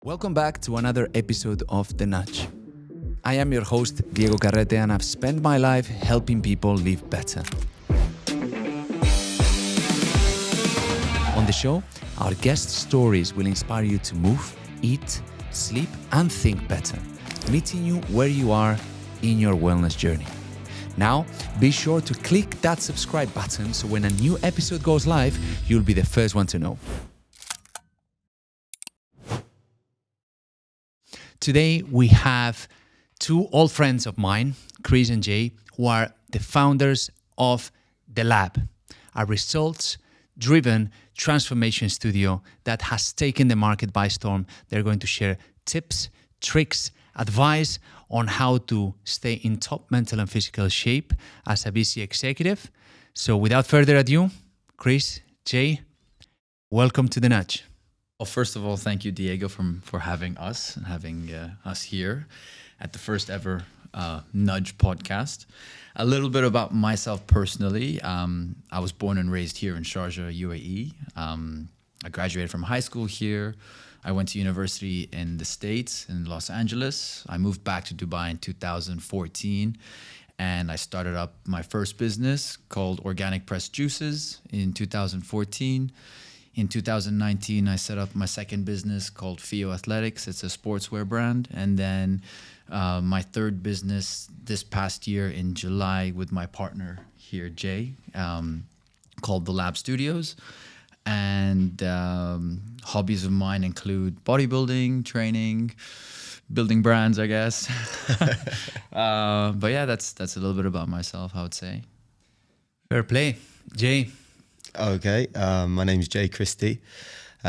Welcome back to another episode of The Nudge. I am your host, Diego Carrete, and I've spent my life helping people live better. On the show, our guest stories will inspire you to move, eat, sleep, and think better, meeting you where you are in your wellness journey. Now, be sure to click that subscribe button so when a new episode goes live, you'll be the first one to know. Today, we have two old friends of mine, Chris and Jay, who are the founders of The Lab, a results-driven transformation studio that has taken the market by storm. They're going to share tips, tricks, advice on how to stay in top mental and physical shape as a busy executive. So without further ado, Chris, Jay, welcome to The Nudge. Well, first of all, thank you, Diego, for having us and having us here at the first ever Nudge podcast. A little bit about myself personally. I was born and raised here in Sharjah, UAE. I graduated from high school here. I went to university in the States, in Los Angeles. I moved back to Dubai in 2014, and I started up my first business called Organic Pressed Juices in 2014. In 2019, I set up my second business called Fio Athletics. It's a sportswear brand. And then my third business this past year in July with my partner here, Jay, called The Lab Studios. And hobbies of mine include bodybuilding, training, building brands, I guess. But yeah, that's a little bit about myself, I would say. Fair play. Jay. Okay, my name's Jay Christie. So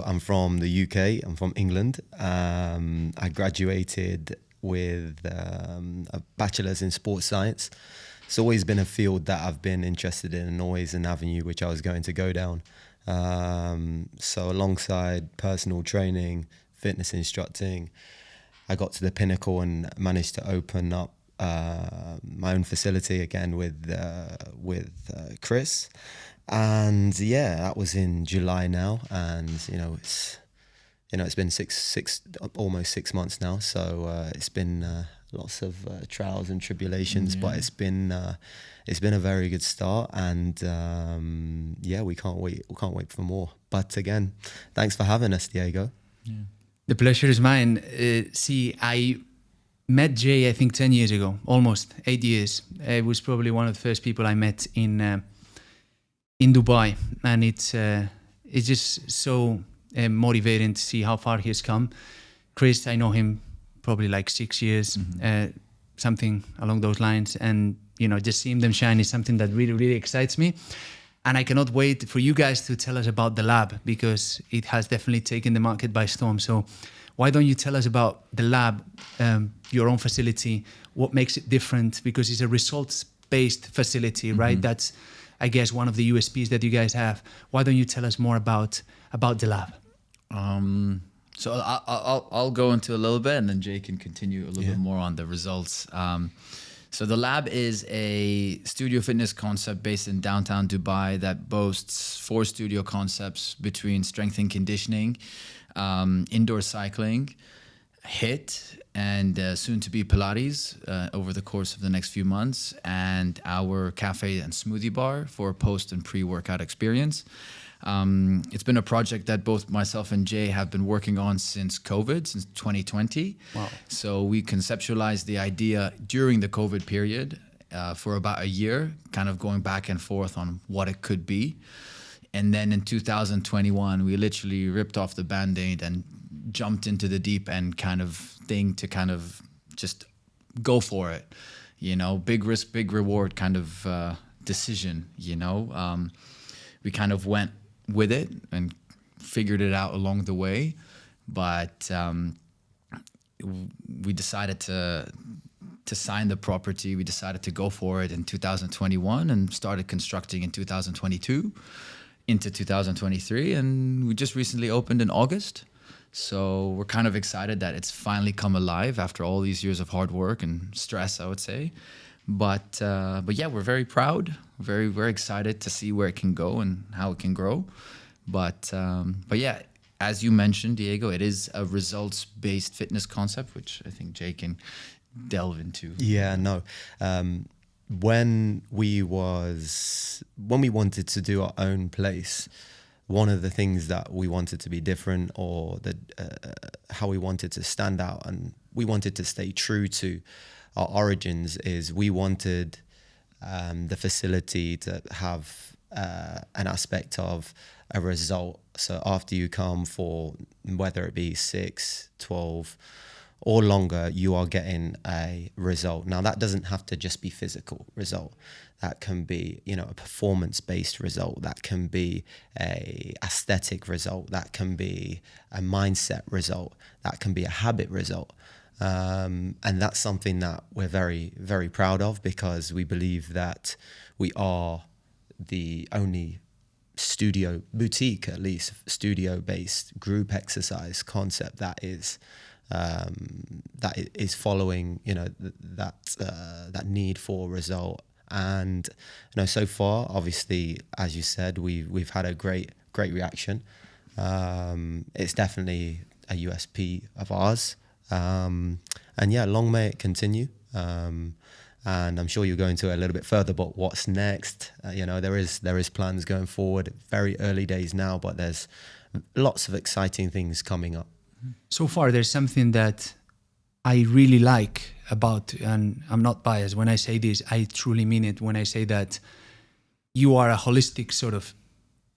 I'm from the UK, I'm from England. I graduated with a bachelor's in sports science. It's always been a field that I've been interested in and always an avenue which I was going to go down. So alongside personal training, fitness instructing, I got to the pinnacle and managed to open up my own facility again with Chris, and yeah, that was in July now, and it's been almost 6 months now, so it's been lots of trials and tribulations, but it's been a very good start, and we can't wait for more. But again, thanks for having us, Diego. The pleasure is mine. I met Jay, I think 10 years ago, almost 8 years. It was probably one of the first people I met in Dubai, and it's just so motivating to see how far he has come. Chris, I know him probably like 6 years, something along those lines, and just seeing them shine is something that really, really excites me. And I cannot wait for you guys to tell us about The Lab, because it has definitely taken the market by storm. So why don't you tell us about The Lab, your own facility, what makes it different? Because it's a results-based facility, right? That's, I guess, one of the USPs that you guys have. Why don't you tell us more about The Lab? So I'll go into a little bit, and then Jay can continue a little bit more on the results. So The Lab is a studio fitness concept based in downtown Dubai that boasts 4 studio concepts between strength and conditioning, indoor cycling, HIIT, and soon to be Pilates over the course of the next few months, and our cafe and smoothie bar for a post and pre-workout experience. It's been a project that both myself and Jay have been working on since COVID, since 2020. Wow. So we conceptualized the idea during the COVID period for about a year, kind of going back and forth on what it could be. And then in 2021, we literally ripped off the Band-Aid and jumped into the deep end kind of thing to kind of just go for it. Big risk, big reward kind of decision, We kind of went with it and figured it out along the way. But we decided to sign the property. We decided to go for it in 2021 and started constructing in 2022. Into 2023, and we just recently opened in August. So we're kind of excited that it's finally come alive after all these years of hard work and stress, I would say. But yeah, we're very proud, very excited to see where it can go and how it can grow. But yeah, as you mentioned, Diego, it is a results-based fitness concept, which I think Jay can delve into. Yeah, no. When we wanted to do our own place, one of the things that we wanted to be different, or that how we wanted to stand out, and we wanted to stay true to our origins, is we wanted the facility to have an aspect of a result. So after you come for, whether it be 6, 12 or longer, you are getting a result. Now that doesn't have to just be physical result. That can be, a performance-based result. That can be a aesthetic result. That can be a mindset result. That can be a habit result. And that's something that we're very, very proud of, because we believe that we are the only boutique, at least studio-based group exercise concept that is following, that need for result. And so far, obviously, as you said, we've had a great reaction. It's definitely a USP of ours. And yeah, long may it continue. And I'm sure you'll go into it a little bit further, but what's next? There is plans going forward. Very early days now, but there's lots of exciting things coming up. So far, there's something that I really like about, and I'm not biased when I say this, I truly mean it when I say that you are a holistic sort of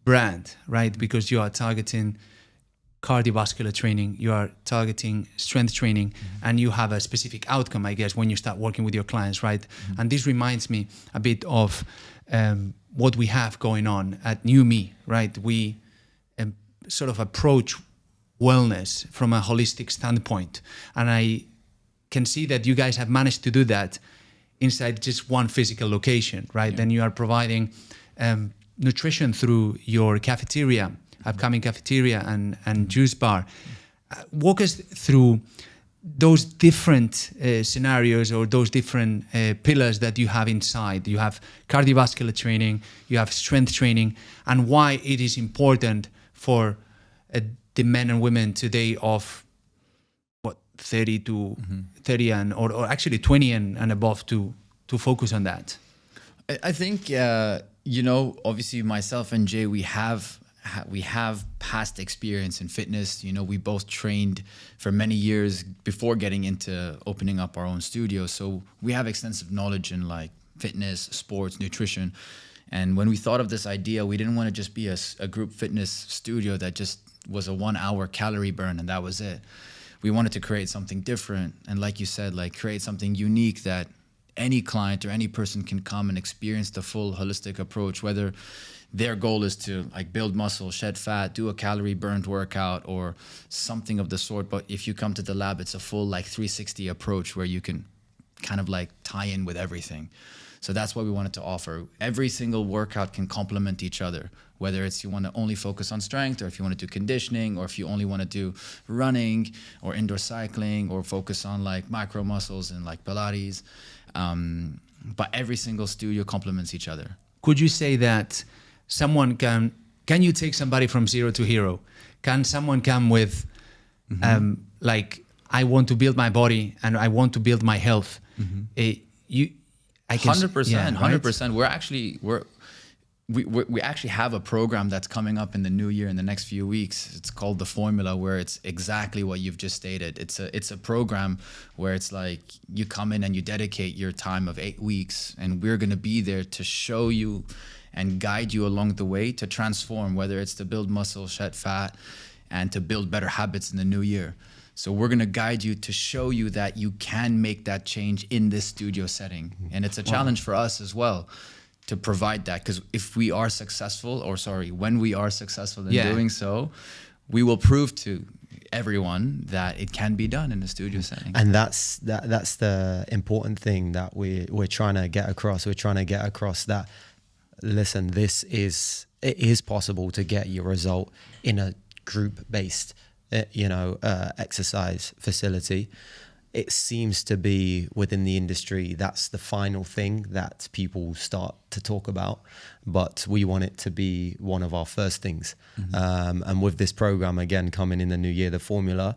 brand, right? Because you are targeting cardiovascular training, you are targeting strength training, and you have a specific outcome, I guess, when you start working with your clients, right? And this reminds me a bit of what we have going on at New Me, right? We sort of approach wellness from a holistic standpoint, and I can see that you guys have managed to do that inside just one physical location, right? Yeah. Then you are providing nutrition through your cafeteria, upcoming cafeteria and juice bar. Walk us through those different scenarios, or those different pillars that you have inside. You have cardiovascular training, you have strength training, and why it is important for the men and women today of 30 to 30 and or actually 20 and above to focus on that. I think obviously myself and Jay, we have past experience in fitness. We both trained for many years before getting into opening up our own studio, so we have extensive knowledge in like fitness, sports, nutrition. And when we thought of this idea, we didn't want to just be a group fitness studio that just was a 1 hour calorie burn and that was it. We wanted to create something different, and like you said, like create something unique that any client or any person can come and experience the full holistic approach, whether their goal is to like build muscle, shed fat, do a calorie burned workout or something of the sort. But if you come to the lab, it's a full like 360 approach where you can kind of like tie in with everything. So that's what we wanted to offer. Every single workout can complement each other, whether it's you want to only focus on strength, or if you want to do conditioning, or if you only want to do running or indoor cycling, or focus on like micro muscles and like Pilates. But every single studio complements each other. Could you say that someone can you take somebody from zero to hero? Can someone come with like, I want to build my body and I want to build my health? 100%. We actually have a program that's coming up in the new year in the next few weeks. It's called The Formula, where it's exactly what you've just stated. It's a program where it's like you come in and you dedicate your time of 8 weeks, and we're going to be there to show you and guide you along the way to transform, whether it's to build muscle, shed fat, and to build better habits in the new year. So we're going to guide you to show you that you can make that change in this studio setting. And it's a challenge for us as well to provide that, because when we are successful in doing so, we will prove to everyone that it can be done in a studio setting. And that's the important thing that we're trying to get across. We're trying to get across that, listen, it is possible to get your result in a group-based exercise facility. it seems to be within the industry, that's the final thing that people start to talk about. But we want it to be one of our first things. And with this program, again, coming in the new year, the formula,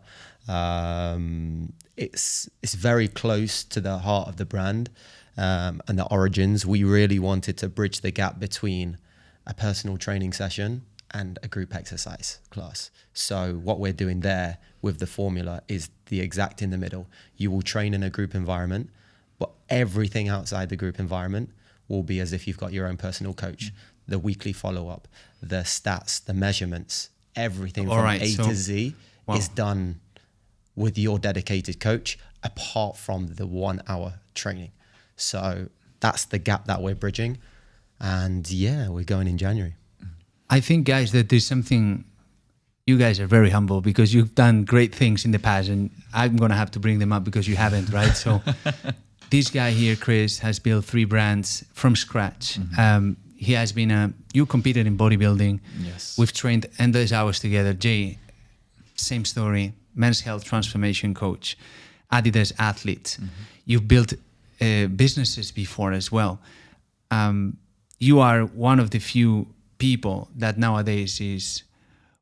it's very close to the heart of the brand and the origins. We really wanted to bridge the gap between a personal training session and a group exercise class. So what we're doing there with the formula is the exact in the middle. You will train in a group environment, but everything outside the group environment will be as if you've got your own personal coach. The weekly follow-up, the stats, the measurements, everything from A to Z is done with your dedicated coach, apart from the 1 hour training. So that's the gap that we're bridging. And yeah, we're going in January. I think, guys, that there's something, you guys are very humble because you've done great things in the past, and I'm going to have to bring them up because you haven't, right? So this guy here, Chris, has built 3 brands from scratch. He has been you competed in bodybuilding. Yes. We've trained endless hours together. Jay, same story, men's health transformation coach, Adidas athlete. You've built businesses before as well. You are one of the few people that nowadays is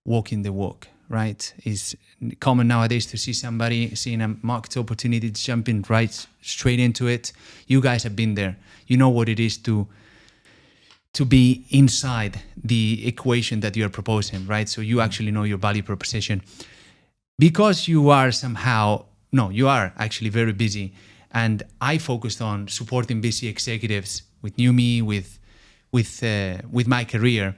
walking the walk, right? It's common nowadays to see somebody seeing a market opportunity, jumping right straight into it. You guys have been there. You know what it is to be inside the equation that you're proposing, right? So you actually know your value proposition. Because you are you are actually very busy. And I focused on supporting busy executives with New Me, with my career.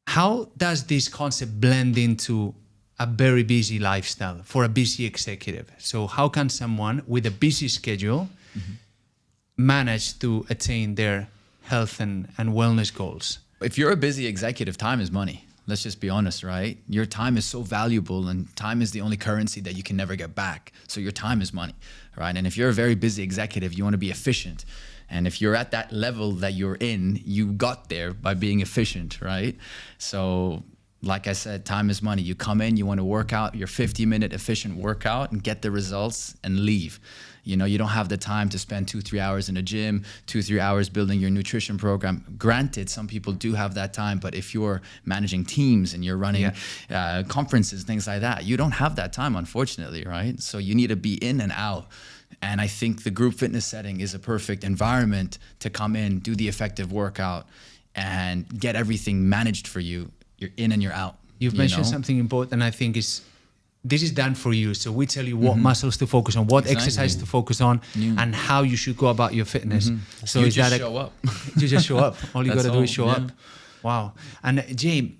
How does this concept blend into a very busy lifestyle for a busy executive? So how can someone with a busy schedule manage to attain their health and wellness goals? If you're a busy executive, time is money. Let's just be honest, right? Your time is so valuable, and time is the only currency that you can never get back. So your time is money, right? And if you're a very busy executive, you want to be efficient. And if you're at that level that you're in, you got there by being efficient, right? So like I said, time is money. You come in, you want to work out your 50-minute efficient workout and get the results and leave. You know, you don't have the time to spend 2-3 hours in a gym, 2-3 hours building your nutrition program. Granted, some people do have that time, but if you're managing teams and you're running conferences, things like that, you don't have that time, unfortunately, right? So you need to be in and out. And I think the group fitness setting is a perfect environment to come in, do the effective workout, and get everything managed for you. You're in and you're out. You've mentioned something important, I think this is done for you. So we tell you what muscles to focus on, what exercise to focus on, and how you should go about your fitness. So you just show up. You just show up. All you got to do is show up. Wow. And Jay,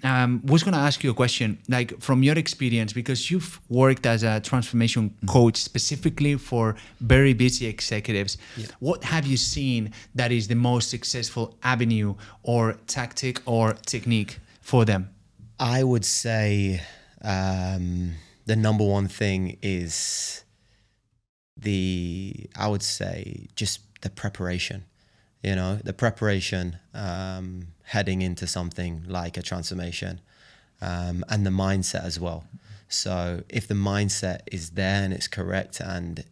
was going to ask you a question, like from your experience, because you've worked as a transformation coach specifically for very busy executives. What have you seen that is the most successful avenue or tactic or technique for them? I would say the number one thing is just the preparation. You know, the preparation heading into something like a transformation and the mindset as well. So if the mindset is there and it's correct and,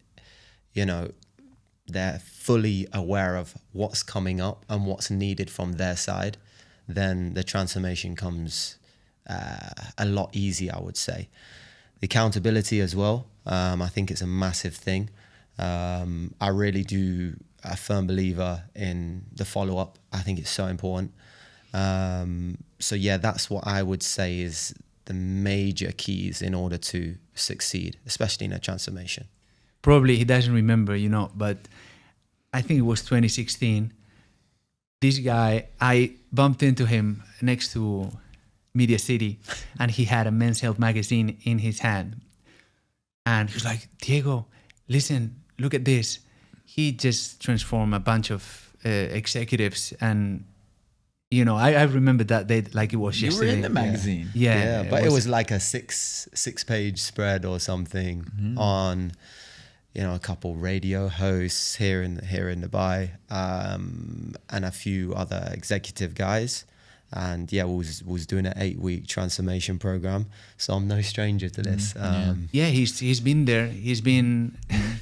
you know, they're fully aware of what's coming up and what's needed from their side, then the transformation comes a lot easier, I would say. The accountability as well, I think it's a massive thing. I really do a firm believer in the follow-up. I think it's so important. So yeah, that's what I would say is the major keys in order to succeed, especially in a transformation. Probably he doesn't remember, you know, but I think it was 2016. This guy, I bumped into him next to Media City, and he had a Men's Health magazine in his hand. And he was like, Diego, listen, look at this. He just transformed a bunch of executives, and you know, I remember that day like it was yesterday. You were in the magazine. Yeah, but it was like a six-page spread or something on, you know, a couple radio hosts here in Dubai, and a few other executive guys. And yeah, was doing an 8-week transformation program, so I'm no stranger to this. He's been there. He's been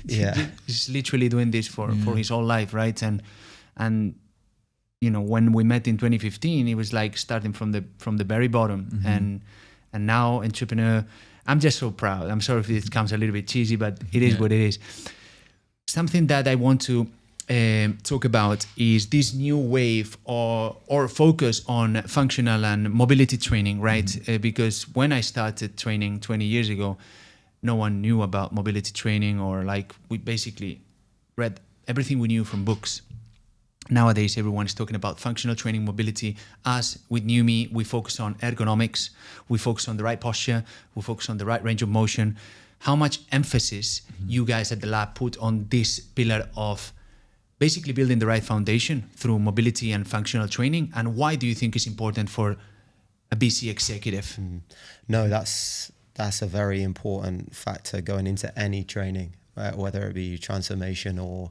Yeah. He's literally doing this for his whole life, right? And you know, when we met in 2015, it was like starting from the very bottom, and now entrepreneur. I'm just so proud. I'm sorry if it comes a little bit cheesy, but it is what it is. Something that I want to talk about is this new wave or focus on functional and mobility training, right? Because when I started training 20 years ago, no one knew about mobility training, or like we basically read everything we knew from books. Nowadays, everyone is talking about functional training, mobility. Us, with New Me, we focus on ergonomics. We focus on the right posture. We focus on the right range of motion. How much emphasis you guys at the lab put on this pillar of basically building the right foundation through mobility and functional training? And why do you think it's important for a BC executive? No, that's a very important factor going into any training, right? Whether it be transformation or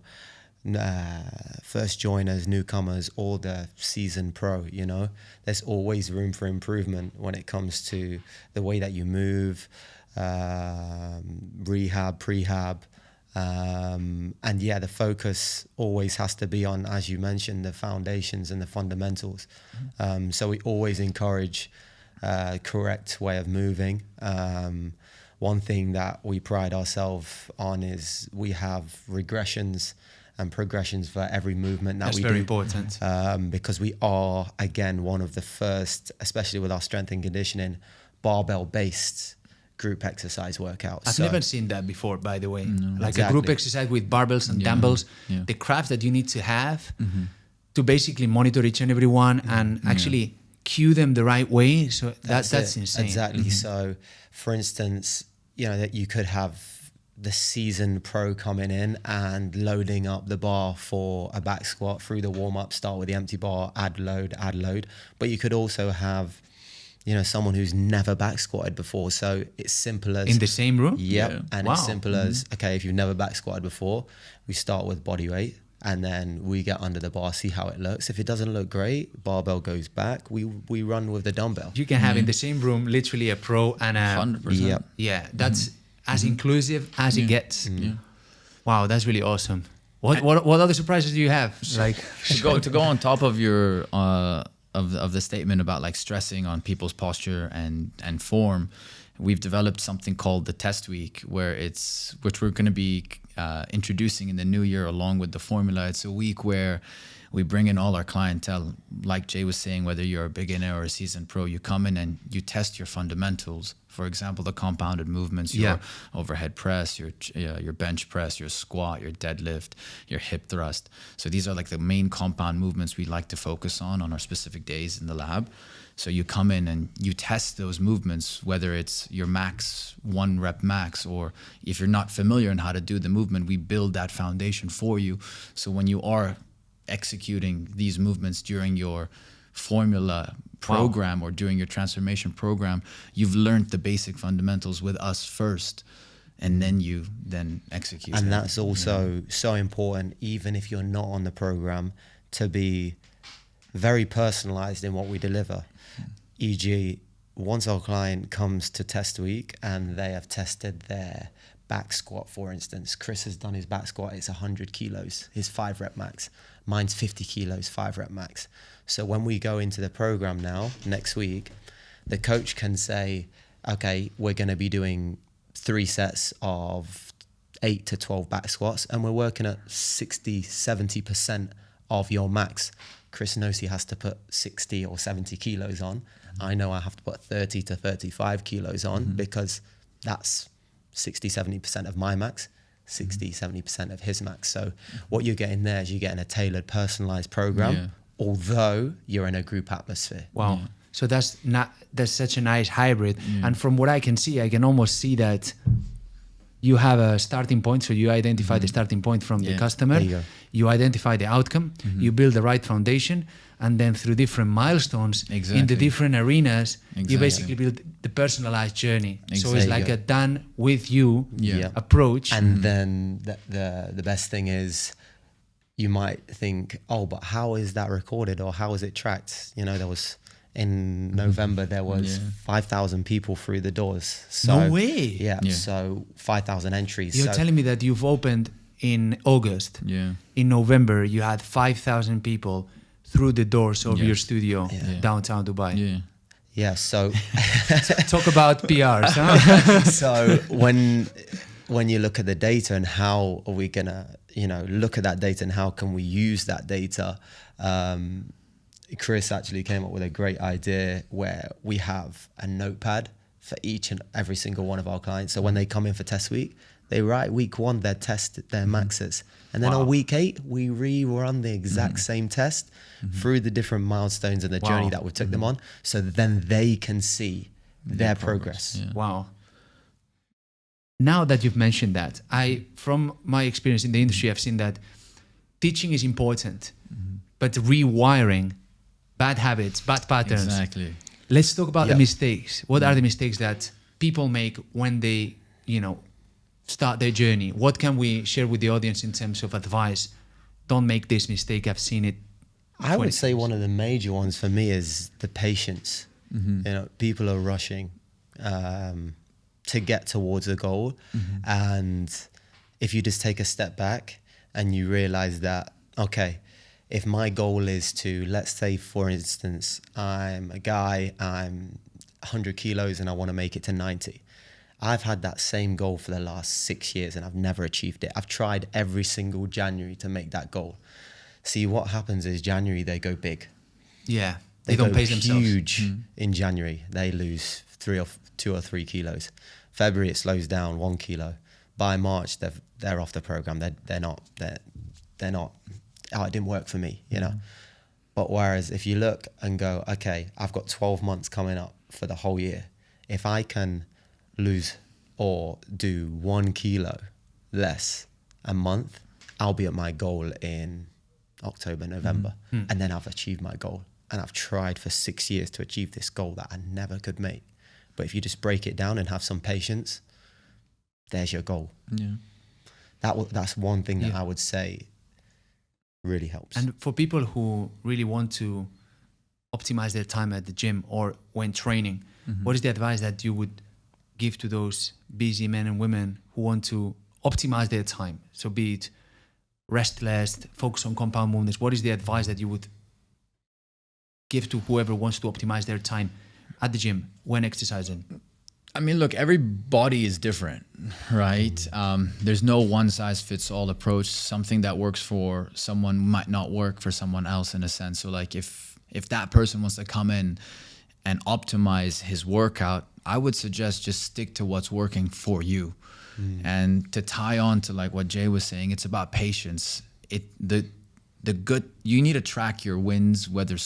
first joiners, newcomers, or the seasoned pro. You know, there's always room for improvement when it comes to the way that you move, rehab, prehab, and yeah, the focus always has to be on, as you mentioned, the foundations and the fundamentals. So we always encourage correct way of moving. One thing that we pride ourselves on is we have regressions and progressions for every movement that That's we very do. important. Because we are, again, one of the first, especially with our strength and conditioning, barbell-based group exercise workouts. I've never seen that before, by the way. Like Exactly. a group exercise with barbells and dumbbells, the craft that you need to have to basically monitor each and every one and actually cue them the right way. So that's insane. Exactly. So, for instance, you know, that you could have the seasoned pro coming in and loading up the bar for a back squat through the warm-up, start with the empty bar, add load. But you could also have, you know, someone who's never back squatted before. So it's simple as... In the same room? Yep. Yeah. And it's simple as, okay, if you've never back squatted before, we start with body weight and then we get under the bar, see how it looks. If it doesn't look great, barbell goes back. We run with the dumbbell. You can have in the same room literally a pro and a... 100%. Yep. Yeah, that's as inclusive as it gets. Wow, that's really awesome. What other surprises do you have? Like to go on top of your of the statement about like stressing on people's posture and form, we've developed something called the test week, which we're going to be introducing in the new year along with the formula. It's a week where we bring in all our clientele, like Jay was saying, whether you're a beginner or a seasoned pro, you come in and you test your fundamentals. For example, the compounded movements, your overhead press, your bench press, your squat, your deadlift, your hip thrust. So these are like the main compound movements we like to focus on our specific days in the lab. So you come in and you test those movements, whether it's your max, 1 rep max, or if you're not familiar in how to do the movement, we build that foundation for you. So when you are executing these movements during your formula program or during your transformation program, you've learned the basic fundamentals with us first, and then you execute. And that's also so important, even if you're not on the program, to be very personalized in what we deliver. E.g., once our client comes to test week and they have tested their back squat, for instance, Chris has done his back squat, it's 100 kilos, his 5 rep max. Mine's 50 kilos, 5 rep max. So when we go into the program now, next week, the coach can say, okay, we're going to be doing 3 sets of 8 to 12 back squats, and we're working at 60, 70% of your max. Chris knows he has to put 60 or 70 kilos on. I know I have to put 30 to 35 kilos on because that's 60, 70% of my max, 60, 70% of his max. So what you're getting there is you're getting a tailored, personalized program, although you're in a group atmosphere. Wow. So that's such a nice hybrid. And from what I can see, I can almost see that you have a starting point. So you identify the starting point from the customer. There you go. You identify the outcome. You build the right foundation. And then through different milestones in the different arenas, you basically build the personalized journey. So it's like a done with you approach. And then the best thing is, you might think, oh, but how is that recorded or how is it tracked? You know, there was in November there was 5,000 people through the doors. So, no way. Yeah. So 5,000 entries. You're telling me that you've opened in August. Yeah. In November, you had 5,000 people through the doors of your studio downtown Dubai. Yeah. Yeah. So talk about PRs. Huh? So when you look at the data and how are we gonna, look at that data and how can we use that data? Chris actually came up with a great idea where we have a notepad for each and every single one of our clients. So when they come in for test week, they write week 1 their maxes. And then on week 8, we rerun the exact same test through the different milestones and the journey that we took them on. So then they can see their progress. Yeah. Wow. Now that you've mentioned that, from my experience in the industry, I've seen that teaching is important, but rewiring bad habits, bad patterns. Exactly. Let's talk about the mistakes. What are the mistakes that people make when they, start their journey? What can we share with the audience in terms of advice? Don't make this mistake. I've seen it. I would say one of the major ones for me is the patience. People are rushing to get towards a goal. And if you just take a step back and you realize that, okay, if my goal is to, let's say, for instance, I'm a guy, I'm 100 kilos and I want to make it to 90. I've had that same goal for the last 6 years and I've never achieved it. I've tried every single January to make that goal. See, what happens is January, they go big. Yeah, they don't pace themselves. Huge in January. They lose 2 or 3 kilos. February, it slows down 1 kilo. By March, they're off the program. They're not. Oh, it didn't work for me, But whereas if you look and go, okay, I've got 12 months coming up for the whole year. If I can lose or do 1 kilo less a month, I'll be at my goal in October, November. And then I've achieved my goal. And I've tried for 6 years to achieve this goal that I never could make. But if you just break it down and have some patience, there's your goal. Yeah. That's one thing that I would say really helps. And for people who really want to optimize their time at the gym or when training, what is the advice that you would give to those busy men and women who want to optimize their time? So be it rest less, focus on compound movements. What is the advice that you would give to whoever wants to optimize their time at the gym when exercising? I mean, look, every body is different, right? There's no one size fits all approach. Something that works for someone might not work for someone else in a sense. So like if that person wants to come in and optimize his workout, I would suggest just stick to what's working for you. And to tie on to like what Jay was saying, it's about patience. You need to track your wins, whether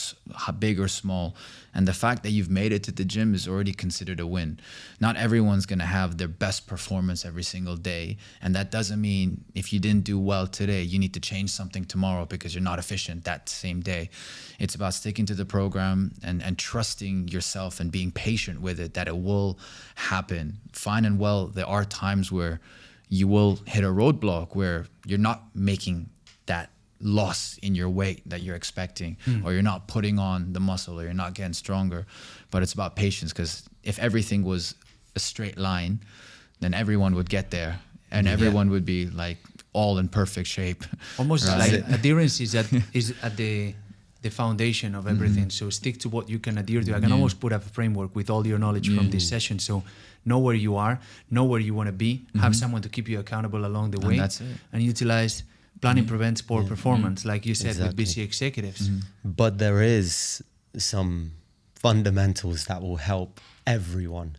big or small. And the fact that you've made it to the gym is already considered a win. Not everyone's going to have their best performance every single day. And that doesn't mean if you didn't do well today, you need to change something tomorrow because you're not efficient that same day. It's about sticking to the program and trusting yourself and being patient with it, that it will happen. Fine and well, there are times where you will hit a roadblock where you're not making that loss in your weight that you're expecting, or you're not putting on the muscle, or you're not getting stronger. But it's about patience, because if everything was a straight line, then everyone would get there and everyone would be like all in perfect shape. Almost right? like adherence is at the foundation of everything. So stick to what you can adhere to. I can almost put up a framework with all your knowledge from this session. So know where you are, know where you want to be, have someone to keep you accountable along the way, and that's it. And utilize planning prevents poor performance, like you said, with busy executives. But there is some fundamentals that will help everyone.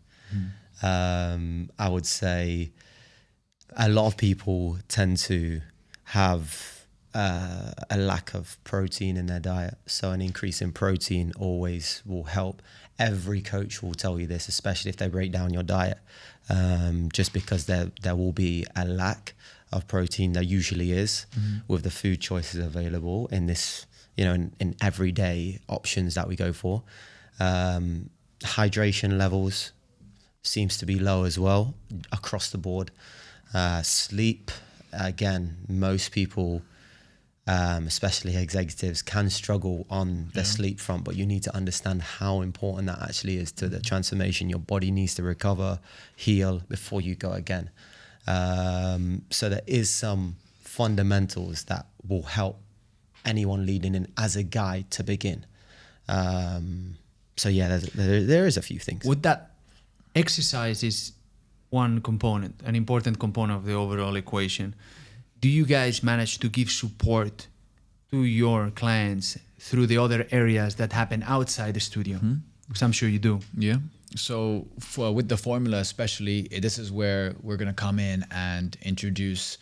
I would say a lot of people tend to have a lack of protein in their diet. So an increase in protein always will help. Every coach will tell you this, especially if they break down your diet, just because there will be a lack of protein. There usually is with the food choices available in this, in everyday options that we go for. Hydration levels seems to be low as well across the board. Sleep, again, most people especially executives, can struggle on the sleep front, but you need to understand how important that actually is to the transformation. Your body needs to recover, heal before you go again. So there is some fundamentals that will help anyone leading in as a guide to begin. So yeah, there is a few things. Would that exercise is one component, an important component of the overall equation. Do you guys manage to give support to your clients through the other areas that happen outside the studio? Because I'm sure you do. Yeah. So with the formula especially, this is where we're going to come in and introduce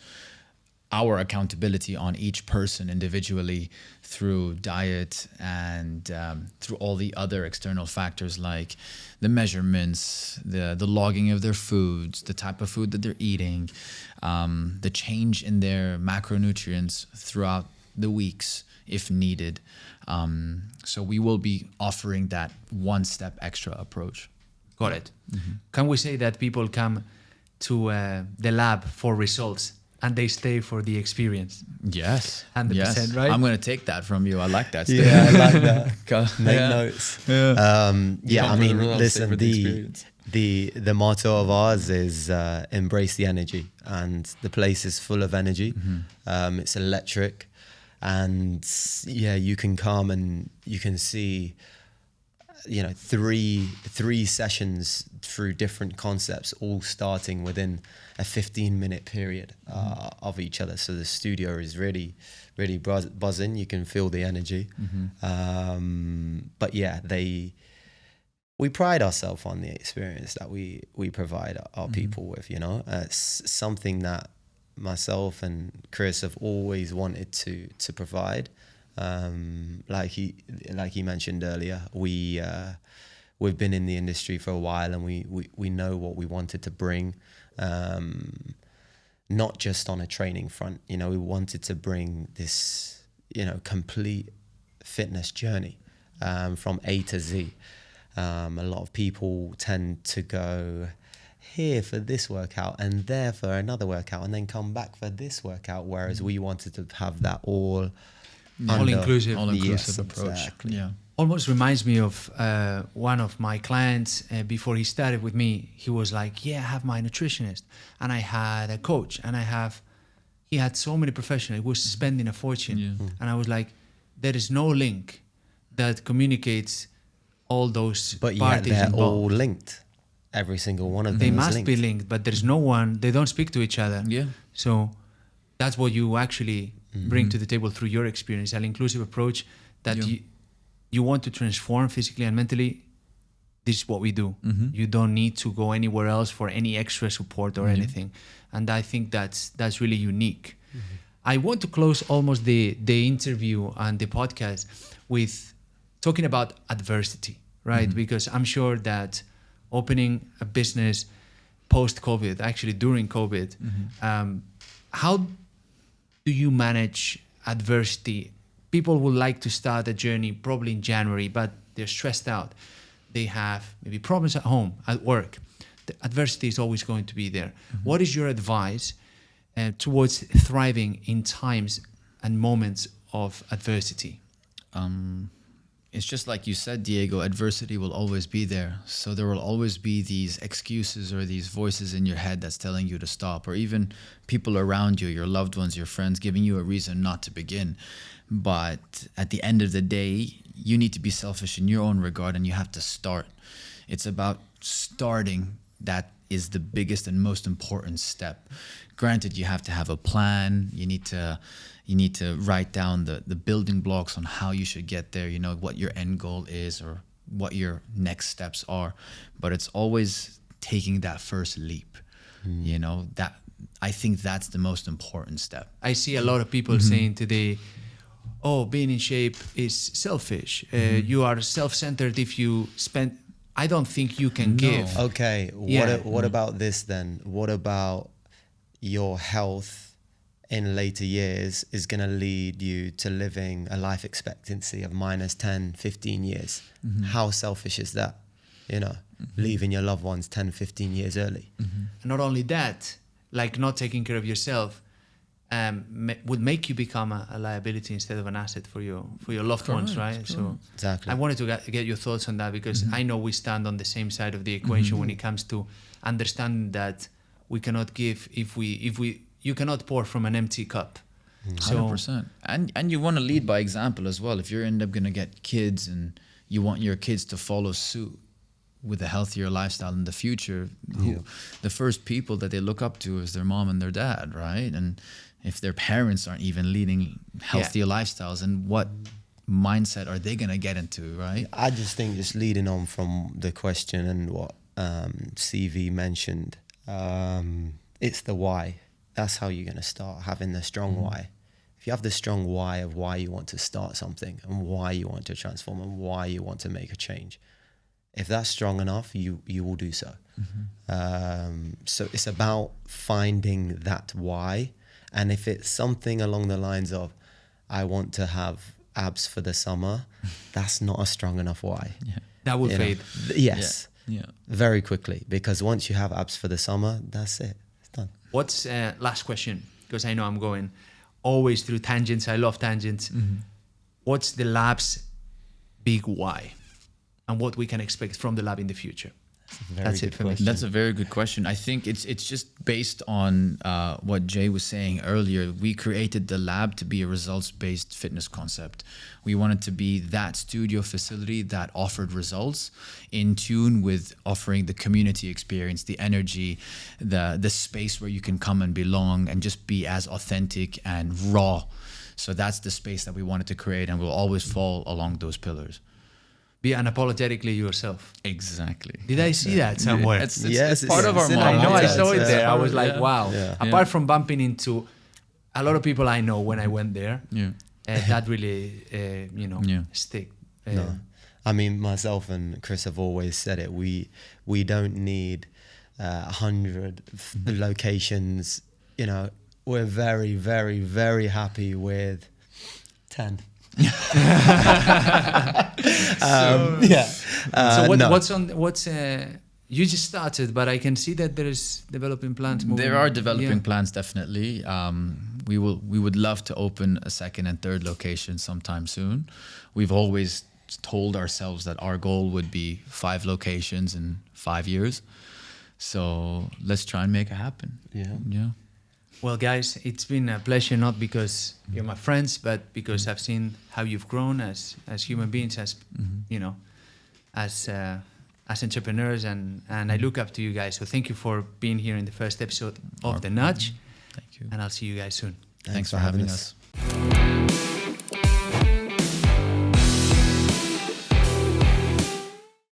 our accountability on each person individually through diet and through all the other external factors like the measurements, the logging of their foods, the type of food that they're eating, the change in their macronutrients throughout the weeks if needed. So we will be offering that one step extra approach. Got it. Can we say that people come to the lab for results and they stay for the experience? Yes. 100%, yes. right? I'm going to take that from you. I like that. Yeah, I like that. Make notes. Yeah. I mean, listen, the motto of ours is embrace the energy, and the place is full of energy. It's electric, and yeah, you can come and you can see, you know, three sessions through different concepts, all starting within a 15-minute period of each other. So the studio is really buzzing. You can feel the energy. But yeah, we pride ourselves on the experience that we provide our people with, you know. It's something that myself and Chris have always wanted to provide. Like he mentioned earlier, we've been in the industry for a while, and we know what we wanted to bring, not just on a training front. You know, we wanted to bring this, you know, complete fitness journey from A to Z. A lot of people tend to go here for this workout and there for another workout and then come back for this workout, whereas we wanted to have that all inclusive All-inclusive approach. Exactly. Yeah. Almost reminds me of one of my clients. Before he started with me, he was like, yeah, I have my nutritionist and I had a coach and he had so many professionals. He was spending a fortune. Yeah. And I was like, there is no link that communicates all those But yet parties they're involved. all linked. Every single one of them They is must linked. be linked, but there's no one, they don't speak to each other. Yeah. So that's what you actually bring to the table through your experience, an inclusive approach that you want to transform physically and mentally. This is what we do. You don't need to go anywhere else for any extra support or anything. And I think that's really unique. I want to close almost the interview and the podcast with talking about adversity, right? Because I'm sure that opening a business post-COVID, actually during COVID, how do you manage adversity? People would like to start a journey probably in January, but they're stressed out. They have maybe problems at home, at work. The adversity is always going to be there. What is your advice towards thriving in times and moments of adversity? It's just like you said, Diego, adversity will always be there. So there will always be these excuses or these voices in your head that's telling you to stop, or even people around you, your loved ones, your friends, giving you a reason not to begin. But at the end of the day, you need to be selfish in your own regard, and you have to start. It's about starting. That is the biggest and most important step. Granted, you have to have a plan. You need to write down the building blocks on how you should get there, you know, what your end goal is or what your next steps are. But it's always taking that first leap, you know, that I think that's the most important step. I see a lot of people saying today, oh, being in shape is selfish. You are self-centered if you spend. I don't think you can give. Okay, Yeah. what about this then? What about your health in later years is going to lead you to living a life expectancy of minus 10, 15 years? How selfish is that? You know, leaving your loved ones 10, 15 years early. Not only that, like not taking care of yourself, would make you become a liability instead of an asset for your loved ones, right? So exactly. I wanted to get your thoughts on that, because I know we stand on the same side of the equation when it comes to understanding that we cannot give if you cannot pour from an empty cup. 100%. And you want to lead by example as well. If you end up going to get kids and you want your kids to follow suit with a healthier lifestyle in the future, the first people that they look up to is their mom and their dad, right? And if their parents aren't even leading healthier lifestyles, and what mindset are they going to get into, right? I just think, just leading on from the question and what CV mentioned, it's the why. That's how you're going to start, having the strong why. If you have the strong why of why you want to start something and why you want to transform and why you want to make a change, if that's strong enough, you will do so. So it's about finding that why. And if it's something along the lines of, I want to have abs for the summer, that's not a strong enough why. That will fade. Yes. Very quickly. Because once you have abs for the summer, that's it. It's done. What's last question? Because I know I'm going always through tangents. I love tangents. What's the lab's big why? And what we can expect from the lab in the future? That's it for me. That's a very good question. I think it's just based on what Jay was saying earlier. We created the lab to be a results-based fitness concept. We wanted to be that studio facility that offered results in tune with offering the community experience, the energy, the space where you can come and belong and just be as authentic and raw. So that's the space that we wanted to create, and we'll always fall along those pillars. Be unapologetically yourself. Exactly. Did I see that somewhere? It's part of our model. I know, I Yeah, saw it it's there. I was like, wow. Yeah. Apart from bumping into a lot of people I know when I went there, that really, stick. No. I mean, myself and Chris have always said it. We don't need 100 locations. You know, we're very, very, very happy with 10. What's you just started, but I can see that there is developing plans moving. There are developing plans, definitely. We would love to open a second and third location sometime soon. We've always told ourselves that our goal would be 5 locations in 5 years. So let's try and make it happen. Yeah. Well, guys, it's been a pleasure, not because you're my friends, but because I've seen how you've grown as human beings, as as entrepreneurs, and I look up to you guys. So thank you for being here in the first episode of The Nudge. Thank you. And I'll see you guys soon. Thanks for having us.